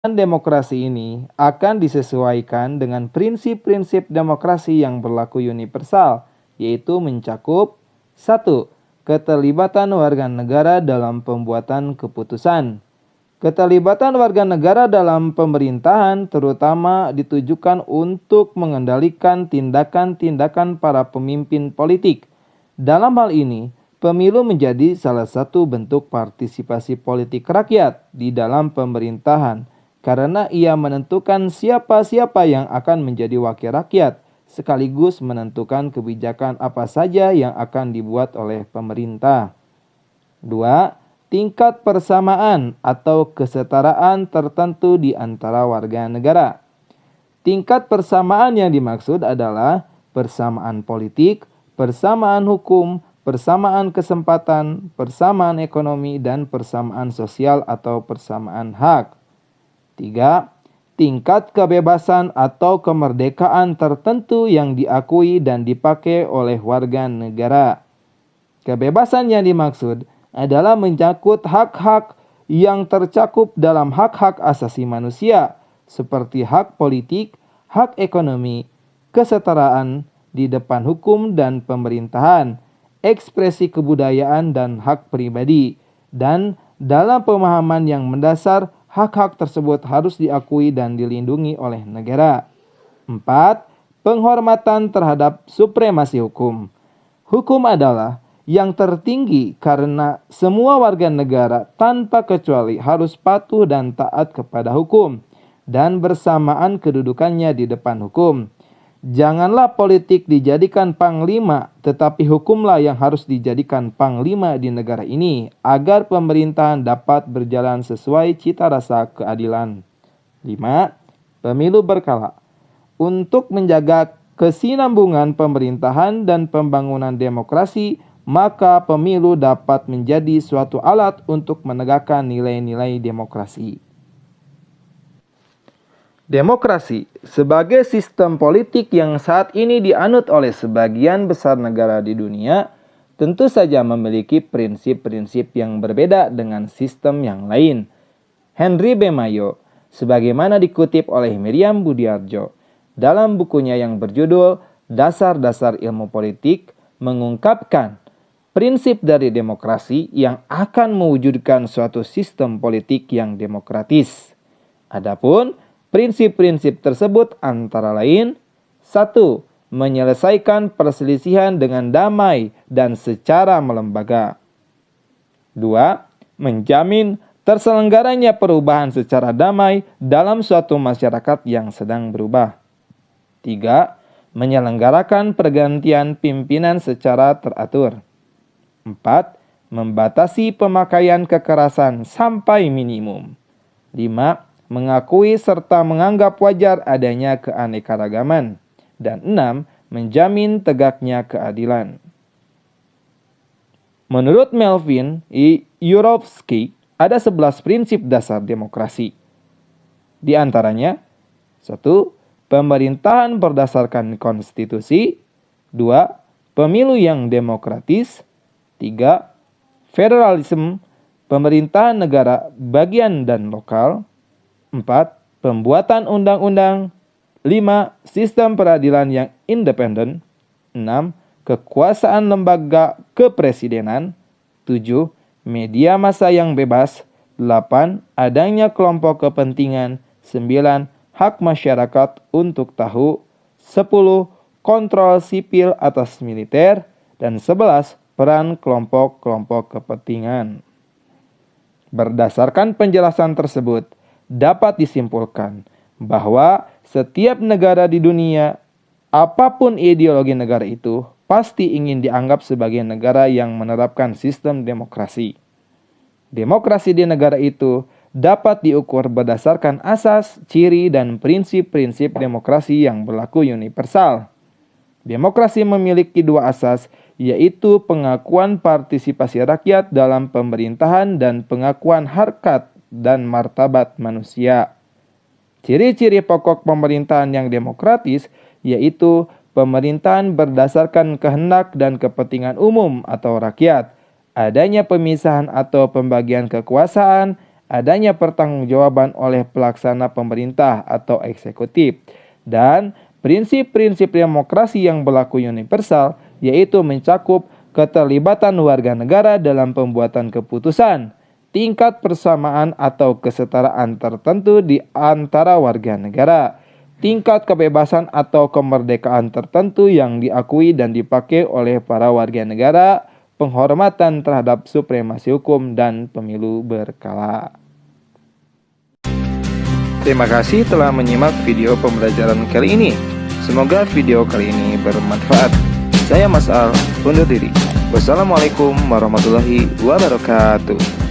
Demokrasi ini akan disesuaikan dengan prinsip-prinsip demokrasi yang berlaku universal, yaitu mencakup 1. Keterlibatan warga negara dalam pembuatan keputusan. Keterlibatan warga negara dalam pemerintahan terutama ditujukan untuk mengendalikan tindakan-tindakan para pemimpin politik. Dalam hal ini, pemilu menjadi salah satu bentuk partisipasi politik rakyat di dalam pemerintahan karena ia menentukan siapa-siapa yang akan menjadi wakil rakyat sekaligus menentukan kebijakan apa saja yang akan dibuat oleh pemerintah. 2. Tingkat persamaan atau kesetaraan tertentu di antara warga negara. Tingkat persamaan yang dimaksud adalah persamaan politik, persamaan hukum, persamaan kesempatan, persamaan ekonomi, dan persamaan sosial atau persamaan hak. 3. Tingkat kebebasan atau kemerdekaan tertentu yang diakui dan dipakai oleh warga negara. Kebebasan yang dimaksud adalah mencakup hak-hak yang tercakup dalam hak-hak asasi manusia, seperti hak politik, hak ekonomi, kesetaraan di depan hukum dan pemerintahan, ekspresi kebudayaan dan hak pribadi. Dan dalam pemahaman yang mendasar, hak-hak tersebut harus diakui dan dilindungi oleh negara. 4. Penghormatan terhadap supremasi hukum. Hukum adalah yang tertinggi karena semua warga negara tanpa kecuali harus patuh dan taat kepada hukum dan bersamaan kedudukannya di depan hukum. Janganlah politik dijadikan panglima, tetapi hukumlah yang harus dijadikan panglima di negara ini agar pemerintahan dapat berjalan sesuai cita rasa keadilan. 5. Pemilu berkala. Untuk menjaga kesinambungan pemerintahan dan pembangunan demokrasi, maka pemilu dapat menjadi suatu alat untuk menegakkan nilai-nilai demokrasi. Demokrasi sebagai sistem politik yang saat ini dianut oleh sebagian besar negara di dunia tentu saja memiliki prinsip-prinsip yang berbeda dengan sistem yang lain. Henry B. Mayo, sebagaimana dikutip oleh Miriam Budiarjo dalam bukunya yang berjudul Dasar-Dasar Ilmu Politik, mengungkapkan prinsip dari demokrasi yang akan mewujudkan suatu sistem politik yang demokratis. Adapun prinsip-prinsip tersebut antara lain: 1. Menyelesaikan perselisihan dengan damai dan secara melembaga. 2. Menjamin terselenggaranya perubahan secara damai dalam suatu masyarakat yang sedang berubah. 3. Menyelenggarakan pergantian pimpinan secara teratur. 4. Membatasi pemakaian kekerasan sampai minimum. 5. Mengakui serta menganggap wajar adanya keanekaragaman. Dan 6. Menjamin tegaknya keadilan. Menurut Melvin E. Yurovsky, ada 11 prinsip dasar demokrasi. Di antaranya, 1. Pemerintahan berdasarkan konstitusi. 2. Pemilu yang demokratis. 3. Federalisme, pemerintahan negara bagian dan lokal. 4. Pembuatan undang-undang. 5. Sistem peradilan yang independen. 6. Kekuasaan lembaga kepresidenan. 7. Media massa yang bebas. 8. Adanya kelompok kepentingan. 9. Hak masyarakat untuk tahu. 10. Kontrol sipil atas militer. Dan 11. Peran kelompok-kelompok kepentingan. Berdasarkan penjelasan tersebut, dapat disimpulkan bahwa setiap negara di dunia, apapun ideologi negara itu, pasti ingin dianggap sebagai negara yang menerapkan sistem demokrasi. Demokrasi di negara itu dapat diukur berdasarkan asas, ciri, dan prinsip-prinsip demokrasi yang berlaku universal. Demokrasi memiliki 2 asas, yaitu pengakuan partisipasi rakyat dalam pemerintahan dan pengakuan harkat dan martabat manusia. Ciri-ciri pokok pemerintahan yang demokratis yaitu pemerintahan berdasarkan kehendak dan kepentingan umum atau rakyat, adanya pemisahan atau pembagian kekuasaan, adanya pertanggungjawaban oleh pelaksana pemerintah atau eksekutif, dan prinsip-prinsip demokrasi yang berlaku universal, yaitu mencakup keterlibatan warga negara dalam pembuatan keputusan, tingkat persamaan atau kesetaraan tertentu di antara warga negara, tingkat kebebasan atau kemerdekaan tertentu yang diakui dan dipakai oleh para warga negara, penghormatan terhadap supremasi hukum, dan pemilu berkala. Terima kasih telah menyimak video pembelajaran kali ini. Semoga video kali ini bermanfaat. Saya Mas Al, undur diri. Wassalamualaikum warahmatullahi wabarakatuh.